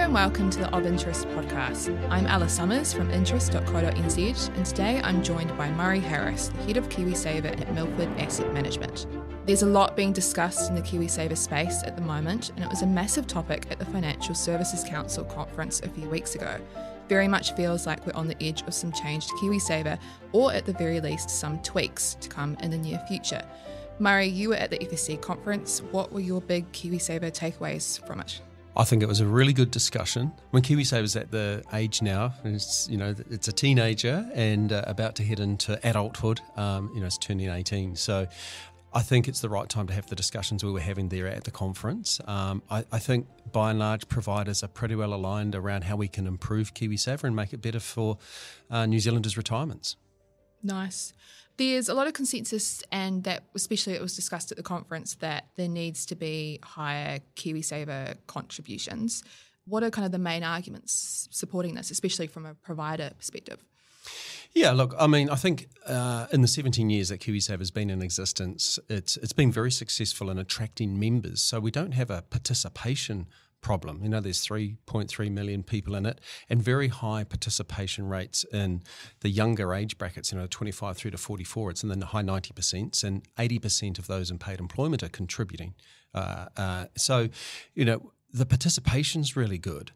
and welcome to the Of Interest podcast. I'm Ella Summers from interest.co.nz, and today I'm joined by Murray Harris, the head of KiwiSaver at Milford Asset Management. There's a lot being discussed in the KiwiSaver space at the moment, and it was a massive topic at the Financial Services Council conference a few weeks ago. Very much feels like we're on the edge of some change to KiwiSaver, or at the very least some tweaks to come in the near future. Murray, you were at the FSC conference. What were your big KiwiSaver takeaways from it? I think it was a really good discussion. When KiwiSaver's at the age now, it's a teenager and about to head into adulthood. It's turning 18. So I think it's the right time to have the discussions we were having there at the conference. I think by and large providers are pretty well aligned around how we can improve KiwiSaver and make it better for New Zealanders' retirements. Nice. There's a lot of consensus, and that especially it was discussed at the conference, that there needs to be higher KiwiSaver contributions. What are kind of the main arguments supporting this, especially from a provider perspective? Yeah, look, I mean, I think in the 17 years that KiwiSaver has been in existence, it's been very successful in attracting members. So we don't have a participation problem. There's 3.3 million people in it, and very high participation rates in the younger age brackets, 25 through to 44. It's in the high 90%, and 80% of those in paid employment are contributing. So the participation's really good,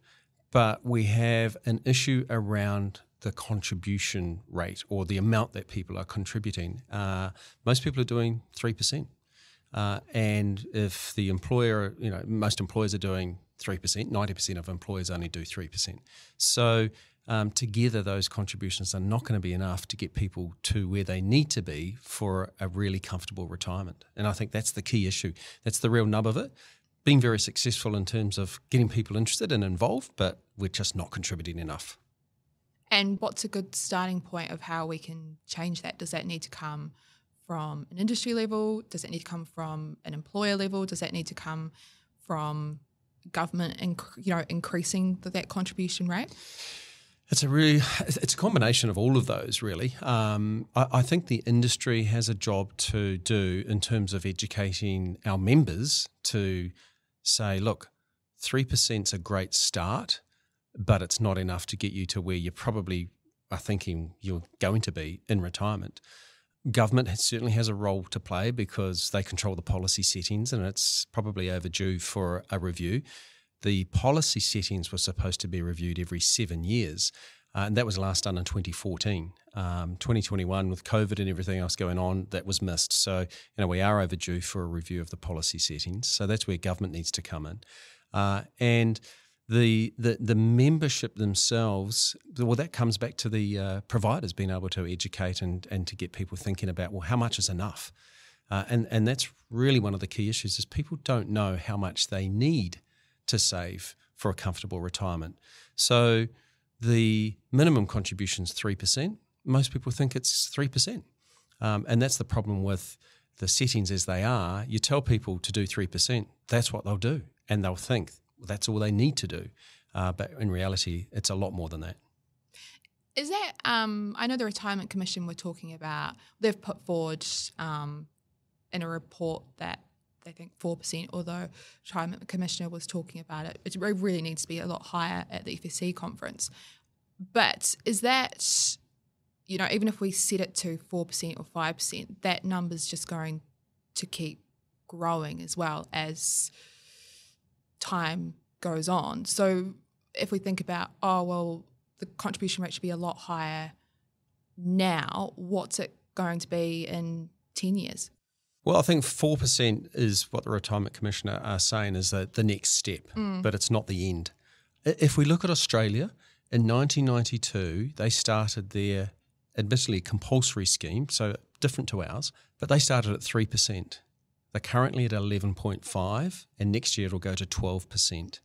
but we have an issue around the contribution rate or the amount that people are contributing. Most people are doing 3%. And if the employer, most employers are doing 3%, 90% of employers only do 3%. So together those contributions are not going to be enough to get people to where they need to be for a really comfortable retirement. And I think that's the key issue. That's the real nub of it. Being very successful in terms of getting people interested and involved, but we're just not contributing enough. And what's a good starting point of how we can change that? Does that need to come from an industry level? Does it need to come from an employer level? Does that need to come from government, increasing that contribution rate? It's a combination of all of those, really. I think the industry has a job to do in terms of educating our members to say, look, 3%'s a great start, but it's not enough to get you to where you probably are thinking you're going to be in retirement. Government certainly has a role to play because they control the policy settings, and it's probably overdue for a review. The policy settings were supposed to be reviewed every 7 years, and that was last done in 2014. 2021, with COVID and everything else going on, that was missed. So, we are overdue for a review of the policy settings. So that's where government needs to come in. And the membership themselves, well, that comes back to the providers being able to educate and to get people thinking about, well, how much is enough? And that's really one of the key issues is people don't know how much they need to save for a comfortable retirement. So the minimum contribution is 3%. Most people think it's 3%. And that's the problem with the settings as they are. You tell people to do 3%, that's what they'll do. And they'll think, that's all they need to do. But in reality, it's a lot more than that. Is that, I know the Retirement Commission were talking about, they've put forward in a report that they think 4%, although Retirement Commissioner was talking about it. It really needs to be a lot higher at the FSC conference. But is that, even if we set it to 4% or 5%, that number's just going to keep growing as well as time goes on. So if we think about, the contribution rate should be a lot higher now, what's it going to be in 10 years? Well, I think 4% is what the Retirement Commissioner are saying is the next step, but it's not the end. If we look at Australia, in 1992, they started their admittedly compulsory scheme, so different to ours, but they started at 3%. They're currently at 11.5%, and next year it'll go to 12%.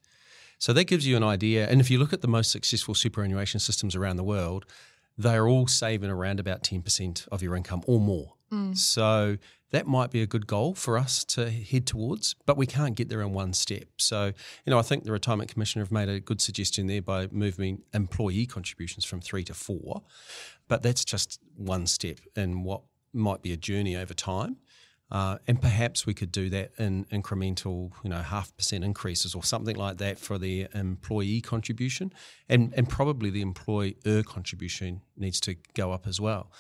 So that gives you an idea. And if you look at the most successful superannuation systems around the world, they're all saving around about 10% of your income or more. So that might be a good goal for us to head towards, but we can't get there in one step. So, I think the Retirement Commissioner have made a good suggestion there by moving employee contributions from 3 to 4, but that's just one step in what might be a journey over time. And perhaps we could do that in incremental, 0.5% increases or something like that for the employee contribution. And probably the employer contribution needs to go up as well.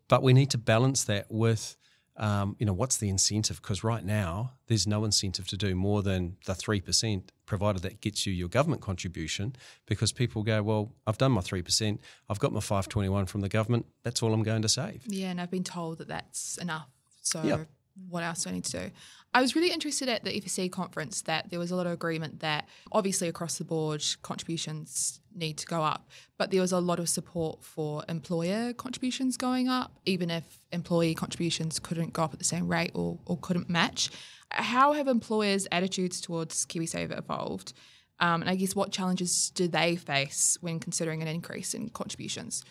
But we need to balance that with, what's the incentive? Because right now there's no incentive to do more than the 3%, provided that gets you your government contribution, because people go, well, I've done my 3%, I've got my 521 from the government, that's all I'm going to save. Yeah, and I've been told that that's enough. So Yep. What else do I need to do? I was really interested at the FSC conference that there was a lot of agreement that obviously across the board contributions need to go up, but there was a lot of support for employer contributions going up, even if employee contributions couldn't go up at the same rate or couldn't match. How have employers' attitudes towards KiwiSaver evolved? And I guess what challenges do they face when considering an increase in contributions?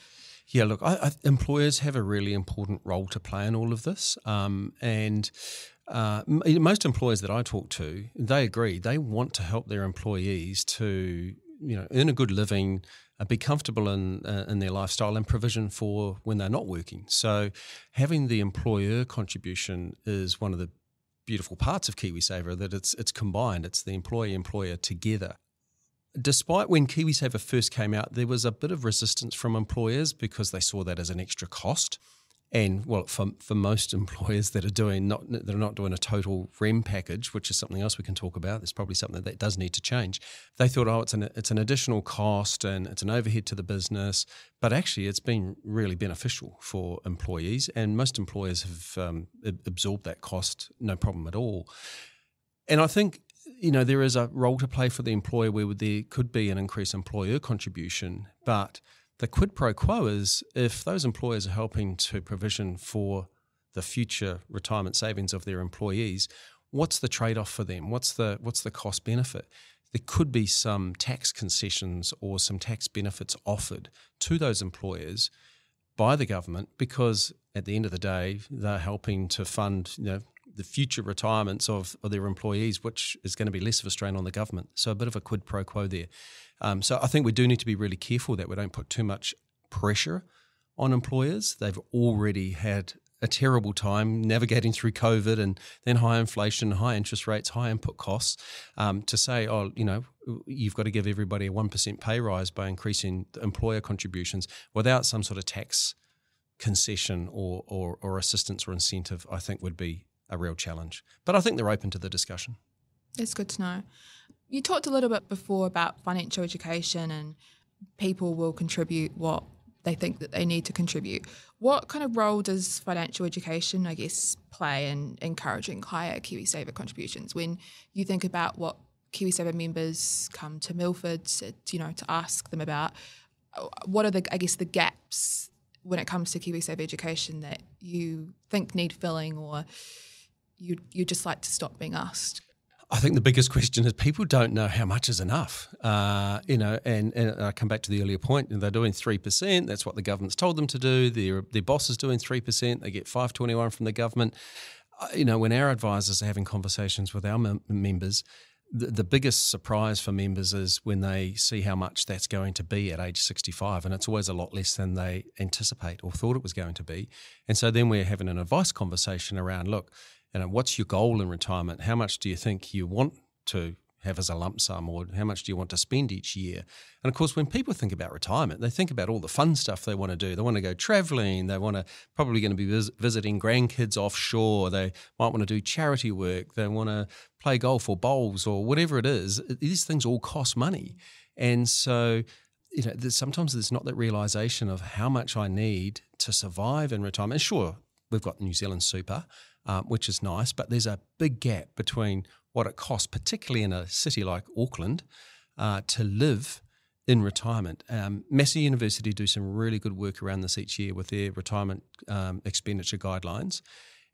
Yeah, look, employers have a really important role to play in all of this. Most employers that I talk to, they agree. They want to help their employees to, earn a good living, be comfortable in their lifestyle, and provision for when they're not working. So having the employer contribution is one of the beautiful parts of KiwiSaver, that it's combined. It's the employee-employer together. Despite when KiwiSaver first came out, there was a bit of resistance from employers because they saw that as an extra cost. And well, for most employers that are not doing a total REM package, which is something else we can talk about, there's probably something that does need to change. They thought, it's an additional cost and it's an overhead to the business. But actually, it's been really beneficial for employees, and most employers have absorbed that cost, no problem at all. And I think, there is a role to play for the employer where there could be an increased employer contribution, but the quid pro quo is if those employers are helping to provision for the future retirement savings of their employees, what's the trade-off for them? What's the cost benefit? There could be some tax concessions or some tax benefits offered to those employers by the government, because at the end of the day, they're helping to fund, the future retirements of their employees, which is going to be less of a strain on the government. So a bit of a quid pro quo there. So I think we do need to be really careful that we don't put too much pressure on employers. They've already had a terrible time navigating through COVID and then high inflation, high interest rates, high input costs, to say, you've got to give everybody a 1% pay rise by increasing the employer contributions without some sort of tax concession or assistance or incentive, I think would be a real challenge. But I think they're open to the discussion. That's good to know. You talked a little bit before about financial education, and people will contribute what they think that they need to contribute. What kind of role does financial education, I guess, play in encouraging higher KiwiSaver contributions? When you think about what KiwiSaver members come to Milford to ask them about, what are the gaps when it comes to KiwiSaver education that you think need filling, or you just like to stop being asked? I think the biggest question is people don't know how much is enough. And I come back to the earlier point, they're doing 3%. That's what the government's told them to do. Their boss is doing 3%. They get 521 from the government. When our advisors are having conversations with our members, the biggest surprise for members is when they see how much that's going to be at age 65, and it's always a lot less than they anticipate or thought it was going to be. And so then we're having an advice conversation around, look, what's your goal in retirement? How much do you think you want to have as a lump sum, or how much do you want to spend each year? And of course, when people think about retirement, they think about all the fun stuff they want to do. They want to go traveling. They want to probably going to be visiting grandkids offshore. They might want to do charity work. They want to play golf or bowls or whatever it is. These things all cost money. And so, sometimes there's not that realization of how much I need to survive in retirement. And sure, we've got New Zealand Super, which is nice, but there's a big gap between what it costs, particularly in a city like Auckland, to live in retirement. Massey University do some really good work around this each year with their retirement expenditure guidelines.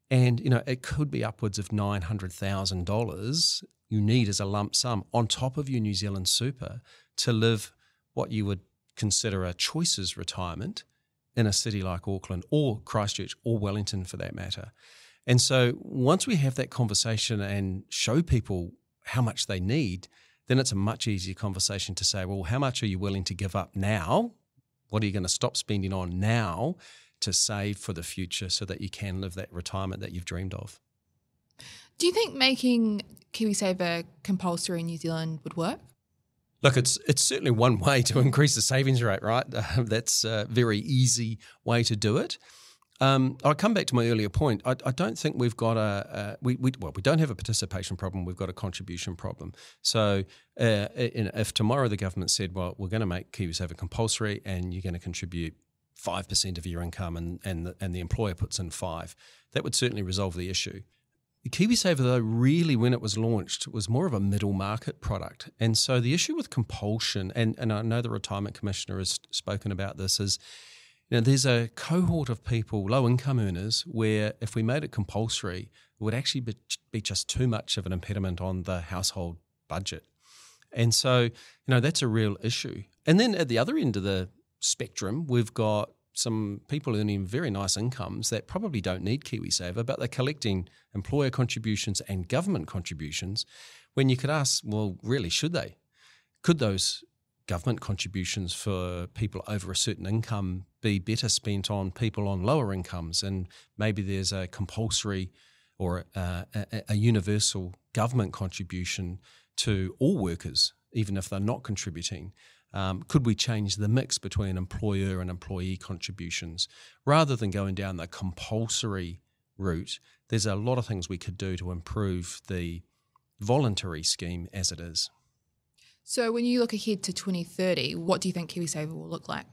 And, it could be upwards of $900,000 you need as a lump sum on top of your New Zealand Super to live what you would consider a choices retirement in a city like Auckland or Christchurch or Wellington for that matter. And so once we have that conversation and show people how much they need, then it's a much easier conversation to say, well, how much are you willing to give up now? What are you going to stop spending on now to save for the future so that you can live that retirement that you've dreamed of? Do you think making KiwiSaver compulsory in New Zealand would work? Look, it's certainly one way to increase the savings rate, right? That's a very easy way to do it. I'll come back to my earlier point. I don't think we've got we don't have a participation problem. We've got a contribution problem. So if tomorrow the government said, well, we're going to make KiwiSaver compulsory and you're going to contribute 5% of your income and the employer puts in 5%, that would certainly resolve the issue. KiwiSaver, though, really, when it was launched, was more of a middle market product. And so the issue with compulsion, and I know the Retirement Commissioner has spoken about this, is there's a cohort of people, low-income earners, where if we made it compulsory, it would actually be just too much of an impediment on the household budget. And so, that's a real issue. And then at the other end of the spectrum, we've got some people earning very nice incomes that probably don't need KiwiSaver, but they're collecting employer contributions and government contributions, when you could ask, well, really, should they? Could those government contributions for people over a certain income be better spent on people on lower incomes? And maybe there's a compulsory or a universal government contribution to all workers, even if they're not contributing. Could we change the mix between employer and employee contributions? Rather than going down the compulsory route, there's a lot of things we could do to improve the voluntary scheme as it is. So when you look ahead to 2030, what do you think KiwiSaver will look like?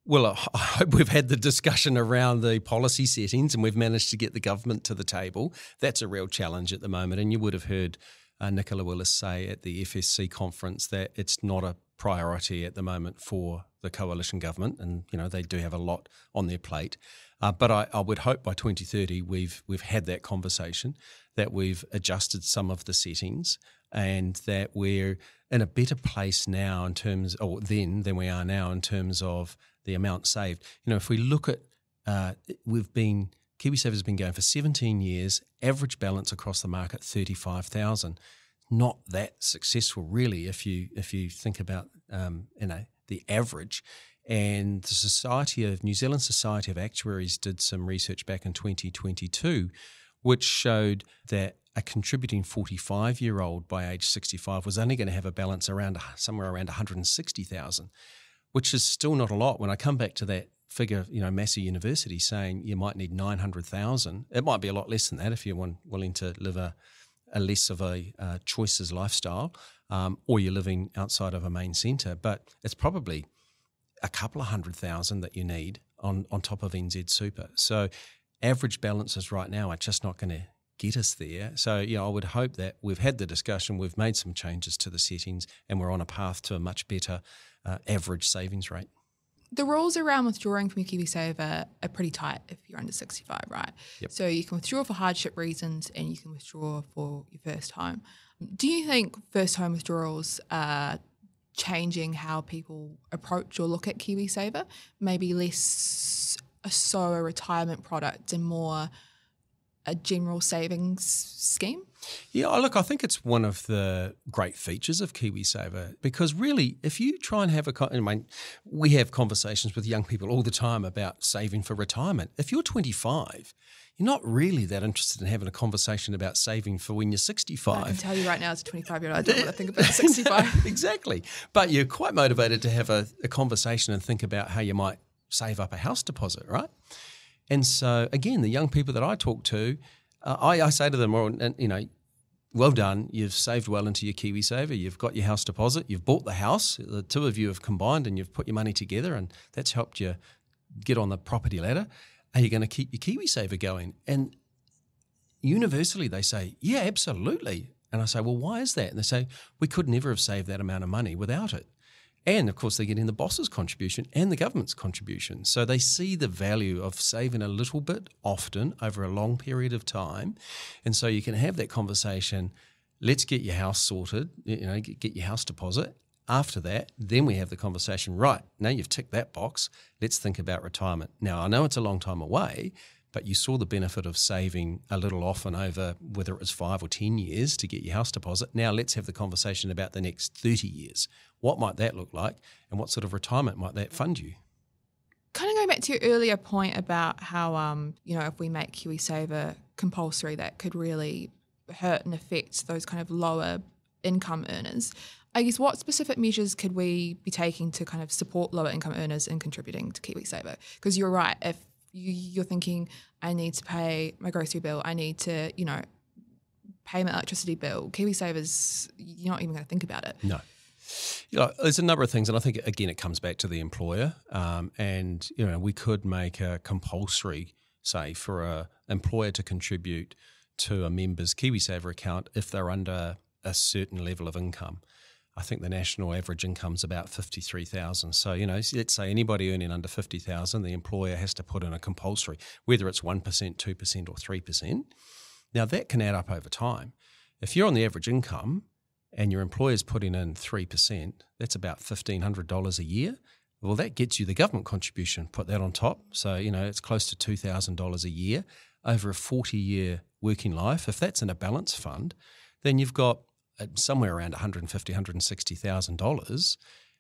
Well, I hope we've had the discussion around the policy settings and we've managed to get the government to the table. That's a real challenge at the moment. And you would have heard Nicola Willis say at the FSC conference that it's not a priority at the moment for the coalition government, and they do have a lot on their plate. But I would hope by 2030 we've had that conversation, that we've adjusted some of the settings, and that we're in a better place now in terms, or then than we are now in terms of the amount saved. If we look at, KiwiSaver's been going for 17 years, average balance across the market 35,000. Not that successful, really, if you think about the average. And the New Zealand Society of Actuaries did some research back in 2022, which showed that a contributing 45-year-old by age 65 was only going to have a balance somewhere around 160,000, which is still not a lot. When I come back to that figure, Massey University saying you might need 900,000, it might be a lot less than that if you're willing to live a less of a choices lifestyle, or you're living outside of a main centre. But it's probably a couple of 100,000 that you need on top of NZ Super. So average balances right now are just not going to get us there. So, I would hope that we've had the discussion, we've made some changes to the settings, and we're on a path to a much better average savings rate. The rules around withdrawing from your KiwiSaver are pretty tight if you're under 65, right? Yep. So you can withdraw for hardship reasons and you can withdraw for your first home. Do you think first home withdrawals are changing how people approach or look at KiwiSaver? Maybe less so a retirement product and more a general savings scheme? Yeah, look, I think it's one of the great features of KiwiSaver, because really, if you try and have we have conversations with young people all the time about saving for retirement. If you're 25, you're not really that interested in having a conversation about saving for when you're 65. I can tell you right now, as a 25-year-old, I don't want to think about 65. Exactly. But you're quite motivated to have a conversation and think about how you might save up a house deposit, right? And so, again, the young people that I talk to, I say to them, well done, you've saved well into your KiwiSaver, you've got your house deposit, you've bought the house, the two of you have combined and you've put your money together, and that's helped you get on the property ladder. Are you going to keep your KiwiSaver going? And universally they say, yeah, absolutely. And I say, well, why is that? And they say, we could never have saved that amount of money without it. And, of course, they're getting the boss's contribution and the government's contribution. So they see the value of saving a little bit often over a long period of time. And so you can have that conversation, let's get your house sorted, get your house deposit. After that, then we have the conversation, right, now you've ticked that box, let's think about retirement. Now, I know it's a long time away, but you saw the benefit of saving a little often over whether it was 5 or 10 years to get your house deposit. Now let's have the conversation about the next 30 years. What might that look like, and what sort of retirement might that fund you? Kind of going back to your earlier point about how, if we make KiwiSaver compulsory, that could really hurt and affect those kind of lower income earners. I guess what specific measures could we be taking to kind of support lower income earners in contributing to KiwiSaver? Because you're right, if you're thinking, I need to pay my grocery bill, I need to, pay my electricity bill, KiwiSaver's, you're not even going to think about it. No. There's a number of things, and I think, again, it comes back to the employer. And we could make a compulsory, say, for an employer to contribute to a member's KiwiSaver account if they're under a certain level of income. I think the national average income is about $53,000. So, let's say anybody earning under $50,000, the employer has to put in a compulsory, whether it's 1%, 2% or 3%. Now, that can add up over time. If you're on the average income and your employer's putting in 3%, that's about $1,500 a year. Well, that gets you the government contribution, put that on top. So, it's close to $2,000 a year over a 40-year working life. If that's in a balance fund, then you've got somewhere around $150,000, $160,000.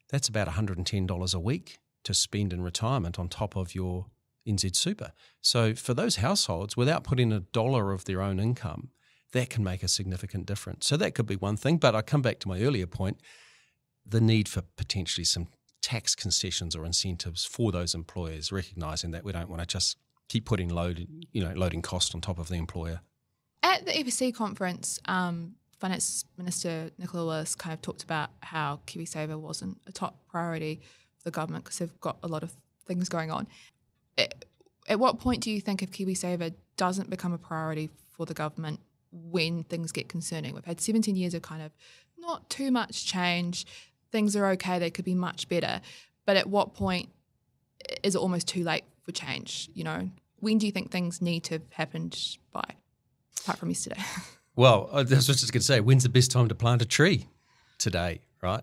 That's about $110 a week to spend in retirement on top of your NZ Super. So for those households, without putting a dollar of their own income, that can make a significant difference. So that could be one thing. But I come back to my earlier point, the need for potentially some tax concessions or incentives for those employers, recognising that we don't want to just keep putting loading cost on top of the employer. At the EPC conference, Finance Minister Nicola Willis kind of talked about how KiwiSaver wasn't a top priority for the government because they've got a lot of things going on. At what point do you think if KiwiSaver doesn't become a priority for the government when things get concerning? We've had 17 years of kind of not too much change. Things are okay. They could be much better. But at what point is it almost too late for change? When do you think things need to have happened by, apart from yesterday? Well, that's what I was just going to say. When's the best time to plant a tree? Today, right?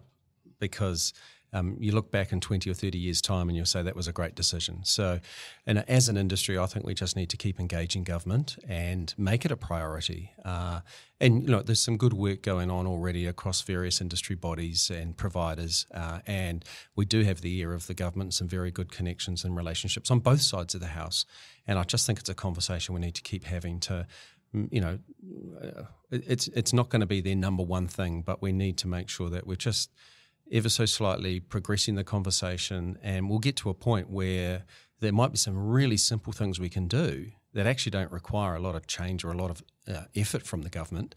Because you look back in 20 or 30 years' time and you'll say that was a great decision. So, and as an industry, I think we just need to keep engaging government and make it a priority. And there's some good work going on already across various industry bodies and providers. And we do have the ear of the government, some very good connections and relationships on both sides of the house. And I just think it's a conversation we need to keep having to, it's not going to be their number one thing, but we need to make sure that we're just ever so slightly progressing the conversation, and we'll get to a point where there might be some really simple things we can do that actually don't require a lot of change or a lot of effort from the government.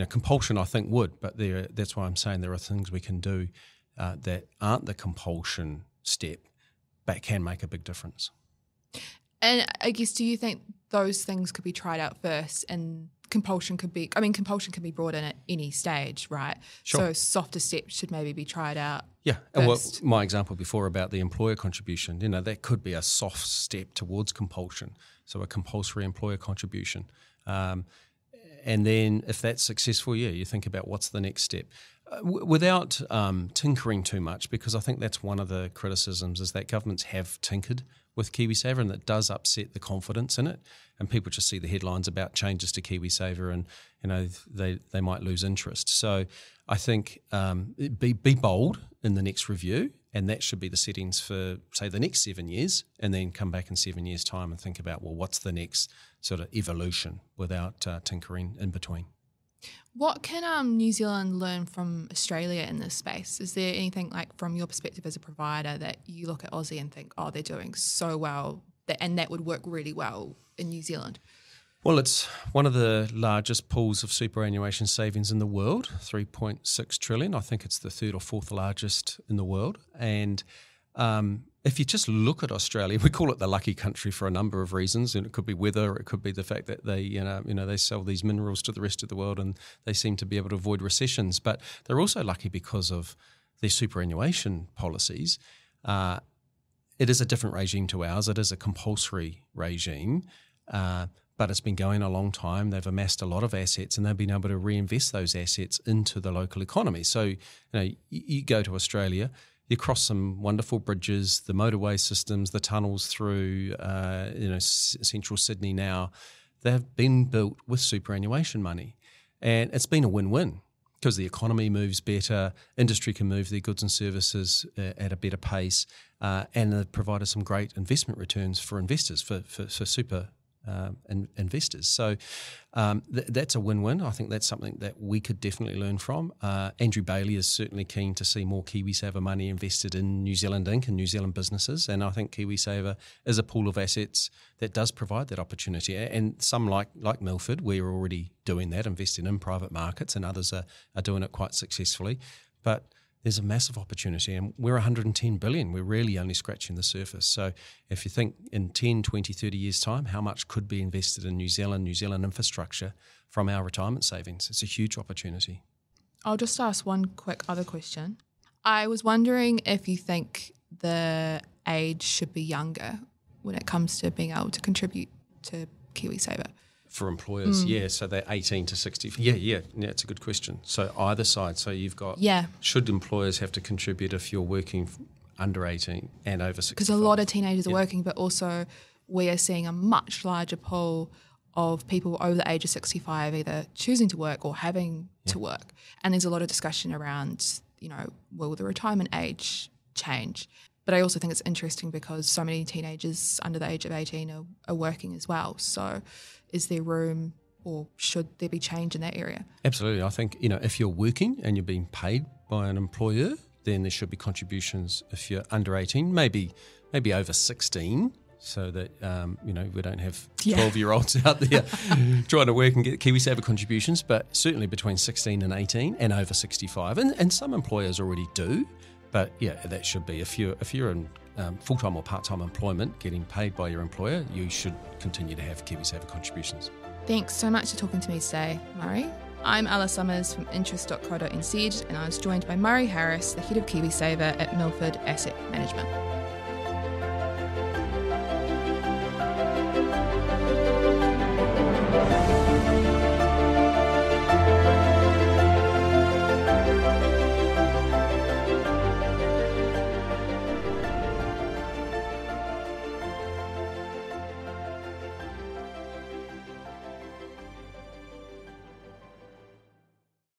Compulsion I think would, but that's why I'm saying there are things we can do that aren't the compulsion step but can make a big difference. And I guess, do you think those things could be tried out first, and compulsion can be brought in at any stage, right? Sure. So softer steps should maybe be tried out. Yeah. First. Well, my example before about the employer contribution, that could be a soft step towards compulsion. So a compulsory employer contribution. And then if that's successful, you think about what's the next step. Without tinkering too much, because I think that's one of the criticisms is that governments have tinkered with KiwiSaver, and that does upset the confidence in it. And people just see the headlines about changes to KiwiSaver, and they might lose interest. So I think be bold in the next review, and that should be the settings for, say, the next 7 years, and then come back in 7 years' time and think about, well, what's the next sort of evolution without tinkering in between. What can New Zealand learn from Australia in this space? Is there anything, like, from your perspective as a provider, that you look at Aussie and think, oh, they're doing so well, and that would work really well in New Zealand? Well, it's one of the largest pools of superannuation savings in the world, 3.6 trillion. I think it's the third or fourth largest in the world. And if you just look at Australia, we call it the lucky country for a number of reasons, and it could be weather, it could be the fact that they, they sell these minerals to the rest of the world and they seem to be able to avoid recessions. But they're also lucky because of their superannuation policies. It is a different regime to ours. It is a compulsory regime, but it's been going a long time. They've amassed a lot of assets, and they've been able to reinvest those assets into the local economy. So, you go to Australia, you cross some wonderful bridges, the motorway systems, the tunnels through, central Sydney now. They've been built with superannuation money, and it's been a win-win because the economy moves better, industry can move their goods and services at a better pace, and they've provided some great investment returns for investors, for super investors. So that's a win-win. I think that's something that we could definitely learn from. Andrew Bailey is certainly keen to see more KiwiSaver money invested in New Zealand Inc. and New Zealand businesses, and I think KiwiSaver is a pool of assets that does provide that opportunity. And some like Milford, we're already doing that, investing in private markets, and others are doing it quite successfully. But there's a massive opportunity, and we're 110 billion. We're really only scratching the surface. So if you think in 10, 20, 30 years' time, how much could be invested in New Zealand infrastructure from our retirement savings? It's a huge opportunity. I'll just ask one quick other question. I was wondering if you think the age should be younger when it comes to being able to contribute to KiwiSaver. For employers, so they're 18 to 60. Yeah, it's a good question. So either side. So you've got, should employers have to contribute if you're working under 18 and over 65? Because a lot of teenagers are working, but also we are seeing a much larger pool of people over the age of 65 either choosing to work or having to work. And there's a lot of discussion around, will the retirement age change? But I also think it's interesting because so many teenagers under the age of 18 are working as well. So is there room or should there be change in that area? Absolutely. I think, if you're working and you're being paid by an employer, then there should be contributions if you're under 18, maybe over 16, so that, we don't have 12-year-olds out there trying to work and get KiwiSaver contributions, but certainly between 16 and 18 and over 65. And some employers already do. But that should be, if you're in full-time or part-time employment getting paid by your employer, you should continue to have KiwiSaver contributions. Thanks so much for talking to me today, Murray. I'm Ella Summers from interest.co.nz, and I was joined by Murray Harris, the head of KiwiSaver at Milford Asset Management.